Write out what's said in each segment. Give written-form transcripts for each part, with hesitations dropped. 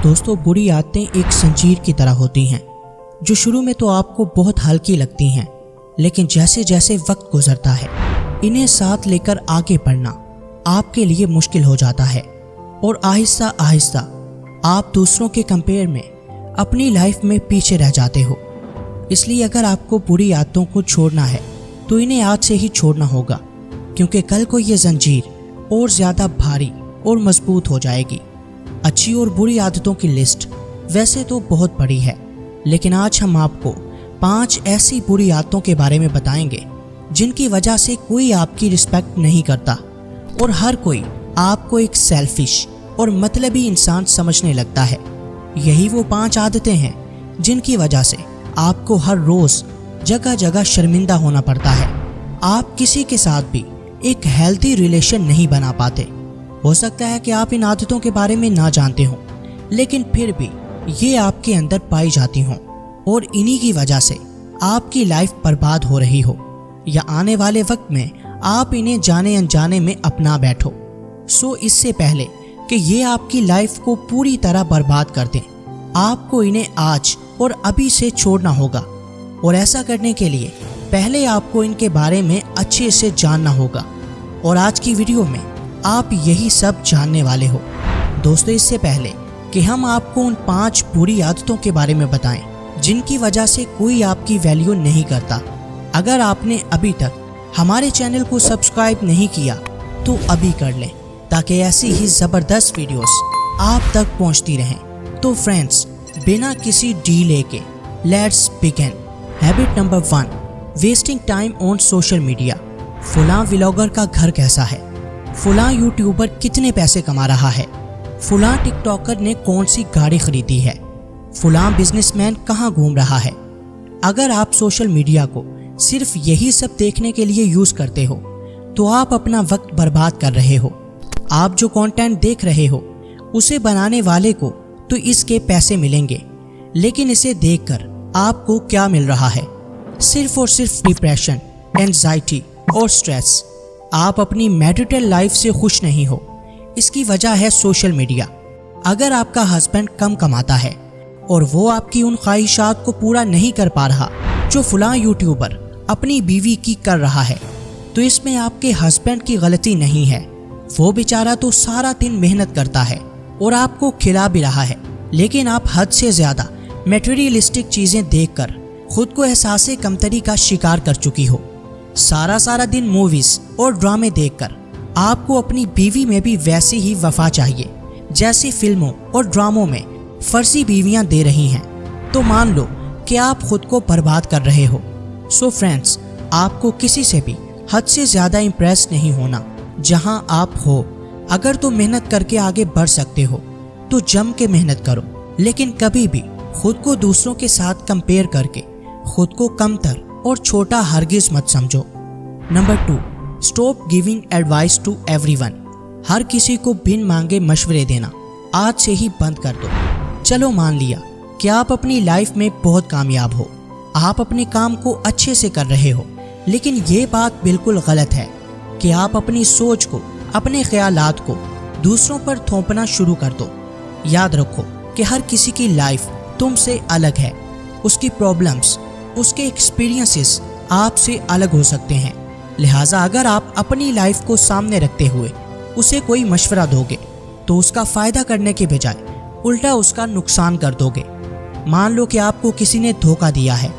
दोस्तों, बुरी आदतें एक जंजीर की तरह होती हैं जो शुरू में तो आपको बहुत हल्की लगती हैं, लेकिन जैसे जैसे वक्त गुजरता है इन्हें साथ लेकर आगे बढ़ना आपके लिए मुश्किल हो जाता है और आहिस्ता आहिस्ता आप दूसरों के कंपेयर में अपनी लाइफ में पीछे रह जाते हो। इसलिए अगर आपको बुरी आदतों को छोड़ना है तो इन्हें आज से ही छोड़ना होगा, क्योंकि कल को ये जंजीर और ज़्यादा भारी और मजबूत हो जाएगी। अच्छी और बुरी आदतों की लिस्ट वैसे तो बहुत बड़ी है, लेकिन आज हम आपको 5 ऐसी बुरी आदतों के बारे में बताएंगे जिनकी वजह से कोई आपकी रिस्पेक्ट नहीं करता और हर कोई आपको एक सेल्फिश और मतलबी इंसान समझने लगता है। यही वो 5 आदतें हैं जिनकी वजह से आपको हर रोज़ जगह जगह शर्मिंदा होना पड़ता है। आप किसी के साथ भी एक हेल्थी रिलेशन नहीं बना पाते। हो सकता है कि आप इन आदतों के बारे में ना जानते हो, लेकिन फिर भी ये आपके अंदर पाई जाती हों और इन्हीं की वजह से आपकी लाइफ बर्बाद हो रही हो या आने वाले वक्त में आप इन्हें जाने अनजाने में अपना बैठो। सो इससे पहले कि ये आपकी लाइफ को पूरी तरह बर्बाद कर दें, आपको इन्हें आज और अभी से छोड़ना होगा। और ऐसा करने के लिए पहले आपको इनके बारे में अच्छे से जानना होगा और आज की वीडियो में आप यही सब जानने वाले हो। दोस्तों, इससे पहले कि हम आपको उन 5 बुरी आदतों के बारे में बताएं जिनकी वजह से कोई आपकी वैल्यू नहीं करता, अगर आपने अभी तक हमारे चैनल को सब्सक्राइब नहीं किया तो अभी कर लें, ताकि ऐसी ही ज़बरदस्त वीडियोस आप तक पहुंचती रहें। तो फ्रेंड्स, बिना किसी डीले के let's begin. Habit number 1, wasting time on social media. फलां व्लॉगर का घर कैसा है, फलां यूट्यूबर कितने पैसे कमा रहा है, फलां टिकटॉकर ने कौन सी गाड़ी खरीदी है, फलां बिजनेसमैन कहाँ घूम रहा है। अगर आप सोशल मीडिया को सिर्फ यही सब देखने के लिए यूज़ करते हो तो आप अपना वक्त बर्बाद कर रहे हो। आप जो कंटेंट देख रहे हो उसे बनाने वाले को तो इसके पैसे मिलेंगे, लेकिन इसे देखकर आपको क्या मिल रहा है? सिर्फ और सिर्फ डिप्रेशन, एंजाइटी और स्ट्रेस। आप अपनी मैरिटल लाइफ से खुश नहीं हो, इसकी वजह है सोशल मीडिया। अगर आपका हस्बैंड कम कमाता है और वो आपकी उन ख्वाहिशात को पूरा नहीं कर पा रहा जो फलां यूट्यूबर अपनी बीवी की कर रहा है, तो इसमें आपके हस्बैंड की गलती नहीं है। वो बेचारा तो सारा दिन मेहनत करता है और आपको खिला भी रहा है, लेकिन आप हद से ज़्यादा मटेरियलिस्टिक चीज़ें देखकर खुद को एहसास कमतरी का शिकार कर चुकी हो। सारा दिन मूवीज़ और ड्रामे देखकर आपको अपनी बीवी में भी वैसी ही वफा चाहिए जैसी फिल्मों और ड्रामों में फर्जी बीवियां दे रही हैं, तो मान लो कि आप खुद को बर्बाद कर रहे हो। सो फ्रेंड्स, आपको किसी से भी हद से ज़्यादा इम्प्रेस नहीं होना। जहां आप हो, अगर तो मेहनत करके आगे बढ़ सकते हो तो जम के मेहनत करो, लेकिन कभी भी खुद को दूसरों के साथ कंपेयर करके खुद को कमतर और छोटा हरगिज मत समझो। Number 2, stop giving advice to everyone. हर किसी को बिन मांगे मशवरे देना आज से ही बंद कर दो। चलो मान लिया कि आप अपनी लाइफ में बहुत कामयाब हो, आप अपने काम को अच्छे से कर रहे हो, लेकिन ये बात बिल्कुल गलत है कि आप अपनी सोच को, अपने ख्यालात को दूसरों पर थोपना शुरू कर दो। याद रखो कि हर किसी की लाइफ तुमसे अलग है, उसकी प्रॉब्लम्स, उसके एक्सपीरियंसेस आपसे अलग हो सकते हैं। लिहाजा अगर आप अपनी लाइफ को सामने रखते हुए उसे कोई मशवरा दोगे तो उसका फ़ायदा करने के बजाय उल्टा उसका नुकसान कर दोगे। मान लो कि आपको किसी ने धोखा दिया है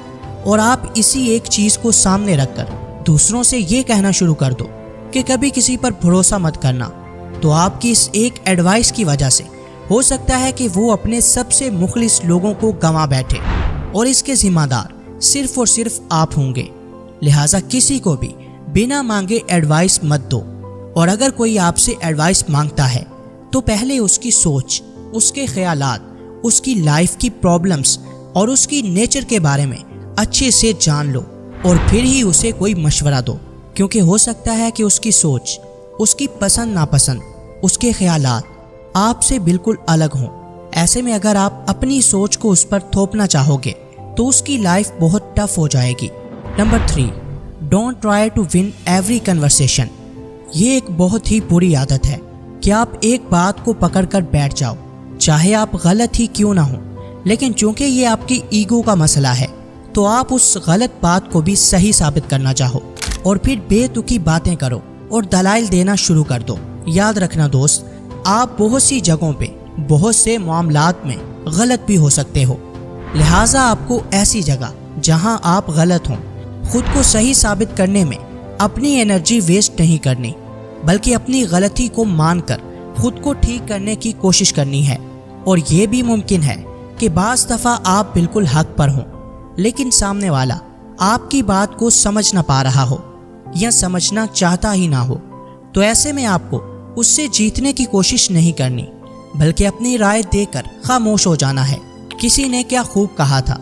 और आप इसी एक चीज़ को सामने रखकर दूसरों से ये कहना शुरू कर दो कि कभी किसी पर भरोसा मत करना, तो आपकी इस एक एडवाइस की वजह से हो सकता है कि वो अपने सबसे मुखलिस लोगों को गंवा बैठे और इसके जिम्मेदार सिर्फ और सिर्फ आप होंगे। लिहाजा किसी को भी बिना मांगे एडवाइस मत दो, और अगर कोई आपसे एडवाइस मांगता है तो पहले उसकी सोच, उसके ख्यालात, उसकी लाइफ की प्रॉब्लम्स और उसकी नेचर के बारे में अच्छे से जान लो और फिर ही उसे कोई मशवरा दो, क्योंकि हो सकता है कि उसकी सोच, उसकी पसंद नापसंद, उसके ख्यालात आपसे बिल्कुल अलग हों। ऐसे में अगर आप अपनी सोच को उस पर थोपना चाहोगे तो उसकी लाइफ बहुत टफ हो जाएगी। Number 3, don't try to win every conversation. ये एक बहुत ही बुरी आदत है कि आप एक बात को पकड़कर बैठ जाओ चाहे आप गलत ही क्यों ना हो, लेकिन चूंकि ये आपकी ईगो का मसला है तो आप उस गलत बात को भी सही साबित करना चाहो और फिर बेतुकी बातें करो और दलाइल देना शुरू कर दो। याद रखना दोस्त, आप बहुत सी जगहों पे बहुत से मामलात में गलत भी हो सकते हो, लिहाजा आपको ऐसी जगह जहां आप गलत हों खुद को सही साबित करने में अपनी एनर्जी वेस्ट नहीं करनी, बल्कि अपनी गलती को मानकर खुद को ठीक करने की कोशिश करनी है। और ये भी मुमकिन है कि बाज़ दफ़ा आप बिल्कुल हक पर हों, लेकिन सामने वाला आपकी बात को समझ ना पा रहा हो या समझना चाहता ही ना हो, तो ऐसे में आपको उससे जीतने की कोशिश नहीं करनी, बल्कि अपनी राय देकर खामोश हो जाना है। किसी ने क्या खूब कहा था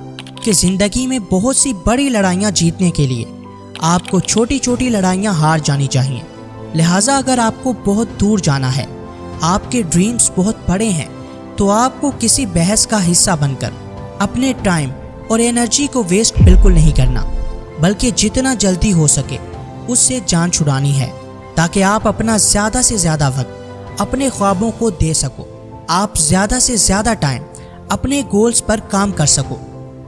कि ज़िंदगी में बहुत सी बड़ी लड़ाइयाँ जीतने के लिए आपको छोटी छोटी लड़ाइयाँ हार जानी चाहिए। लिहाजा अगर आपको बहुत दूर जाना है, आपके ड्रीम्स बहुत बड़े हैं, तो आपको किसी बहस का हिस्सा बनकर अपने टाइम और एनर्जी को वेस्ट बिल्कुल नहीं करना, बल्कि जितना जल्दी हो सके उससे जान छुड़ानी है, ताकि आप अपना ज़्यादा से ज़्यादा वक्त अपने ख्वाबों को दे सको, आप ज़्यादा से ज़्यादा टाइम अपने गोल्स पर काम कर सको।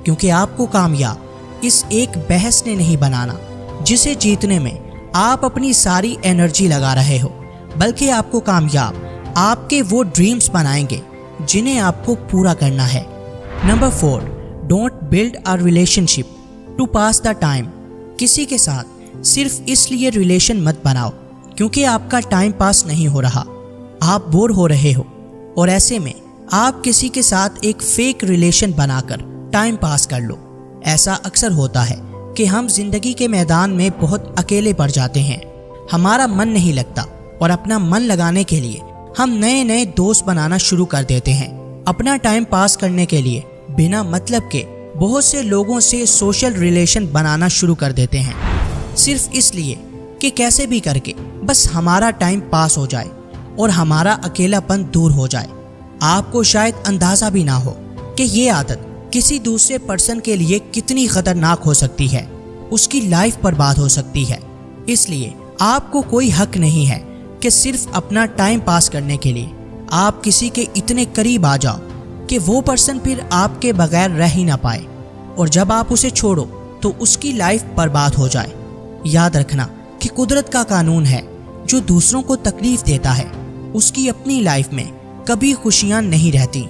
क्योंकि आपको कामयाब इस एक बहस ने नहीं बनाना जिसे जीतने में आप अपनी सारी एनर्जी लगा रहे हो, बल्कि आपको कामयाब आपके वो ड्रीम्स बनाएंगे जिन्हें आपको पूरा करना है। Number 4, don't build a relationship to pass the time. किसी के साथ सिर्फ इसलिए रिलेशन मत बनाओ क्योंकि आपका टाइम पास नहीं हो रहा, आप बोर हो रहे हो, और ऐसे में आप किसी के साथ एक फेक रिलेशन बनाकर टाइम पास कर लो। ऐसा अक्सर होता है कि हम जिंदगी के मैदान में बहुत अकेले पड़ जाते हैं, हमारा मन नहीं लगता, और अपना मन लगाने के लिए हम नए नए दोस्त बनाना शुरू कर देते हैं। अपना टाइम पास करने के लिए बिना मतलब के बहुत से लोगों से सोशल रिलेशन बनाना शुरू कर देते हैं, सिर्फ इसलिए कि कैसे भी करके बस हमारा टाइम पास हो जाए और हमारा अकेलापन दूर हो जाए। आपको शायद अंदाज़ा भी ना हो कि ये आदत किसी दूसरे पर्सन के लिए कितनी खतरनाक हो सकती है, उसकी लाइफ बर्बाद हो सकती है। इसलिए आपको कोई हक नहीं है कि सिर्फ अपना टाइम पास करने के लिए आप किसी के इतने करीब आ जाओ कि वो पर्सन फिर आपके बगैर रह ही ना पाए, और जब आप उसे छोड़ो तो उसकी लाइफ बर्बाद हो जाए। याद रखना कि कुदरत का कानून है, जो दूसरों को तकलीफ देता है उसकी अपनी लाइफ में कभी खुशियां नहीं रहती।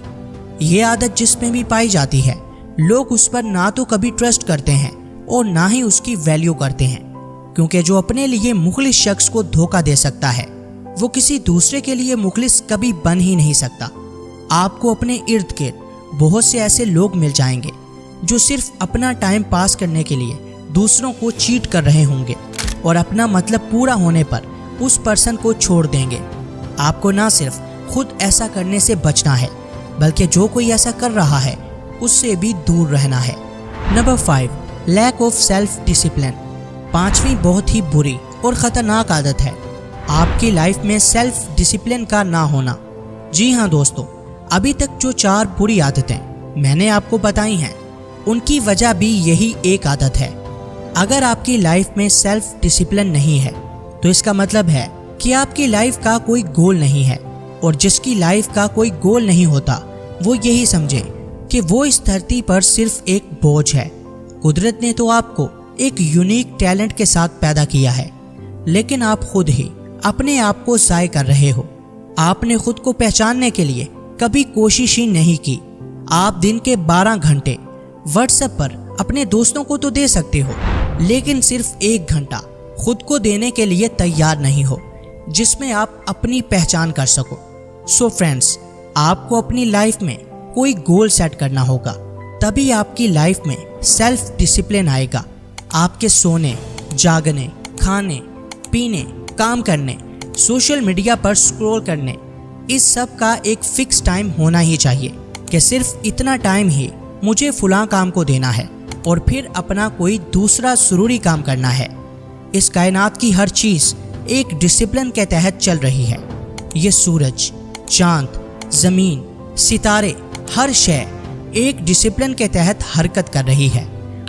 ये आदत जिसमें भी पाई जाती है, लोग उस पर ना तो कभी ट्रस्ट करते हैं और ना ही उसकी वैल्यू करते हैं, क्योंकि जो अपने लिए मुखलिस शख्स को धोखा दे सकता है वो किसी दूसरे के लिए मुखलिस कभी बन ही नहीं सकता। आपको अपने इर्द गिर्द बहुत से ऐसे लोग मिल जाएंगे जो सिर्फ अपना टाइम पास करने के लिए दूसरों को चीट कर रहे होंगे और अपना मतलब पूरा होने पर उस पर्सन को छोड़ देंगे। आपको ना सिर्फ खुद ऐसा करने से बचना है, बल्कि जो कोई ऐसा कर रहा है उससे भी दूर रहना है। Number 5, lack of self discipline. 5वीं बहुत ही बुरी और ख़तरनाक आदत है आपकी लाइफ में सेल्फ डिसिप्लिन का ना होना। जी हाँ दोस्तों, अभी तक जो 4 बुरी आदतें मैंने आपको बताई हैं, उनकी वजह भी यही एक आदत है। अगर आपकी लाइफ में सेल्फ डिसिप्लिन नहीं है तो इसका मतलब है कि आपकी लाइफ का कोई गोल नहीं है, और जिसकी लाइफ का कोई गोल नहीं होता वो यही समझे कि वो इस धरती पर सिर्फ एक बोझ है। कुदरत ने तो आपको एक यूनिक टैलेंट के साथ पैदा किया है, लेकिन आप खुद ही अपने आप को ज़ाय कर रहे हो। आपने खुद को पहचानने के लिए कभी कोशिश ही नहीं की। आप दिन के 12 घंटे व्हाट्सएप पर अपने दोस्तों को तो दे सकते हो, लेकिन सिर्फ 1 घंटा खुद को देने के लिए तैयार नहीं हो जिसमें आप अपनी पहचान कर सको। सो फ्रेंड्स, आपको अपनी लाइफ में कोई गोल सेट करना होगा, तभी आपकी लाइफ में सेल्फ डिसिप्लिन आएगा। आपके सोने, जागने, खाने, पीने, काम करने, सोशल मीडिया पर स्क्रॉल करने, इस सब का एक फिक्स टाइम होना ही चाहिए कि सिर्फ इतना टाइम ही मुझे फलां काम को देना है और फिर अपना कोई दूसरा ज़रूरी काम करना है। इस कायनात की हर चीज़ एक डिसिप्लिन के तहत चल रही है। ये सूरज, चांद, ज़मीन, सितारे, हर शय एक डिसिप्लिन के तहत हरकत कर रही है,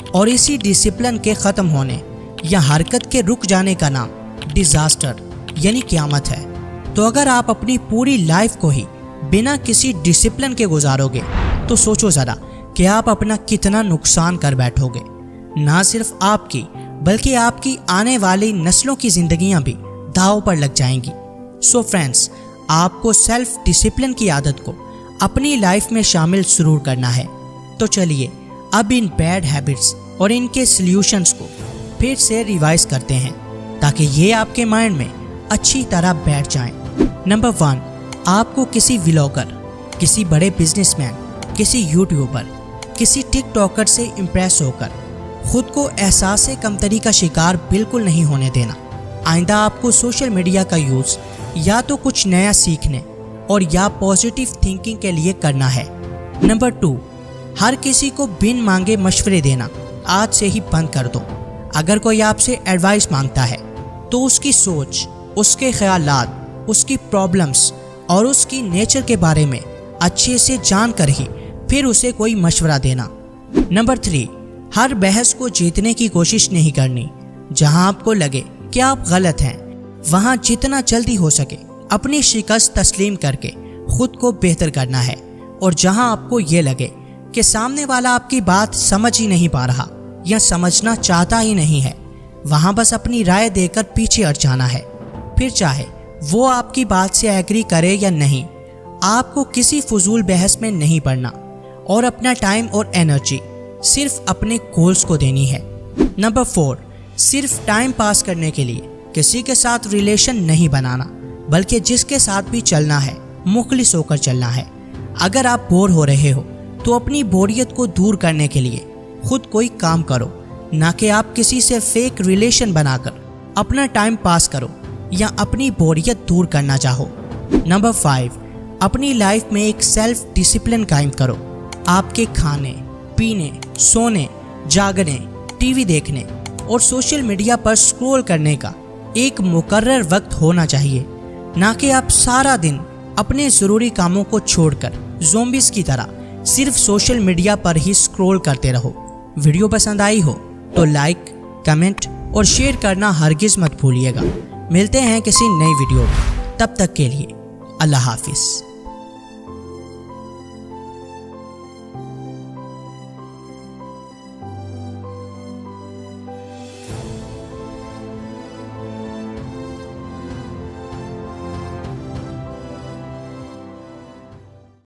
और इसी डिसिप्लिन के ख़त्म होने या हरकत के रुक जाने का नाम डिज़ास्टर यानी क़यामत है। तो अगर आप अपनी पूरी लाइफ को ही बिना किसी डिसिप्लिन के गुजारोगे तो सोचो ज़रा कि आप अपना कितना नुकसान कर बैठोगे। ना सिर्फ आपकी बल्कि आपकी आने वाली नस्लों की ज़िंदगियां भी दांव पर लग जाएंगी। सो फ्रेंड्स, आपको सेल्फ डिसिप्लिन की आदत को अपनी लाइफ में शामिल ज़रूर करना है। तो चलिए अब इन बैड हैबिट्स और इनके सल्यूशंस को फिर से रिवाइज करते हैं ताकि ये आपके माइंड में अच्छी तरह बैठ जाएं। नंबर 1, आपको किसी व्लॉगर, किसी बड़े बिजनेसमैन, किसी यूट्यूबर, किसी टिकटॉकर से इम्प्रेस होकर खुद को एहसास कमतरी का शिकार बिल्कुल नहीं होने देना। आइंदा आपको सोशल मीडिया का यूज़ या तो कुछ नया सीखने और या पॉजिटिव थिंकिंग के लिए करना है। नंबर 2, हर किसी को बिन मांगे मशवरे देना आज से ही बंद कर दो। अगर कोई आपसे एडवाइस मांगता है तो उसकी सोच, उसके ख्यालात, उसकी प्रॉब्लम्स और उसकी नेचर के बारे में अच्छे से जान कर ही फिर उसे कोई मशवरा देना। नंबर 3, हर बहस को जीतने की कोशिश नहीं करनी। जहां आपको लगे कि आप गलत हैं वहां जितना जल्दी हो सके अपनी शिकस्त तस्लीम करके खुद को बेहतर करना है। और जहां आपको ये लगे कि सामने वाला आपकी बात समझ ही नहीं पा रहा या समझना चाहता ही नहीं है, वहां बस अपनी राय देकर पीछे हट जाना है। फिर चाहे वो आपकी बात से एग्री करे या नहीं, आपको किसी फजूल बहस में नहीं पड़ना और अपना टाइम और एनर्जी सिर्फ अपने गोल्स को देनी है। नंबर 4, सिर्फ टाइम पास करने के लिए किसी के साथ रिलेशन नहीं बनाना, बल्कि जिसके साथ भी चलना है मुखलिस होकर चलना है। अगर आप बोर हो रहे हो तो अपनी बोरियत को दूर करने के लिए खुद कोई काम करो, ना कि आप किसी से फेक रिलेशन बनाकर अपना टाइम पास करो या अपनी बोरियत दूर करना चाहो। नंबर 5, अपनी लाइफ में एक सेल्फ डिसिप्लिन कायम करो। आपके खाने, पीने, सोने, जागने, टीवी देखने और सोशल मीडिया पर स्क्रॉल करने का एक मुकर्रर वक्त होना चाहिए, ना कि आप सारा दिन अपने ज़रूरी कामों को छोड़कर ज़ोंबीज़ की तरह सिर्फ सोशल मीडिया पर ही स्क्रॉल करते रहो। वीडियो पसंद आई हो तो लाइक, कमेंट और शेयर करना हरगिज़ मत भूलिएगा। मिलते हैं किसी नई वीडियो में, तब तक के लिए अल्लाह हाफिज़।